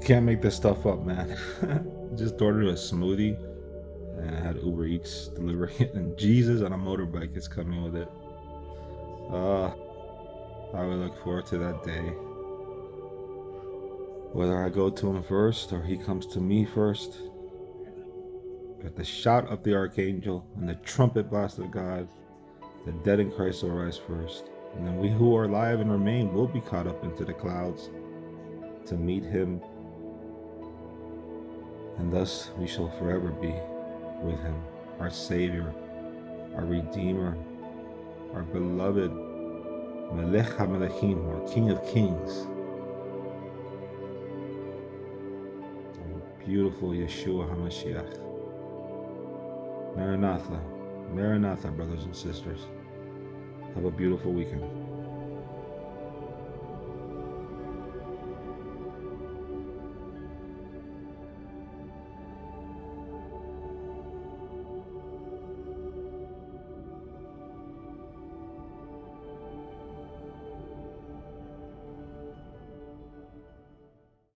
can't make this stuff up, man. Just ordered a smoothie and I had Uber Eats delivering it, and Jesus on a motorbike is coming with it. Uh, I would look forward to that day. Whether I go to him first or he comes to me first, at the shout of the archangel and the trumpet blast of God, the dead in Christ will rise first. And then we who are alive and remain will be caught up into the clouds to meet him. And thus we shall forever be with him, our Savior, our Redeemer, our beloved Melech HaMelechim, or King of Kings. Beautiful Yeshua HaMashiach. Maranatha, Maranatha, brothers and sisters. Have a beautiful weekend.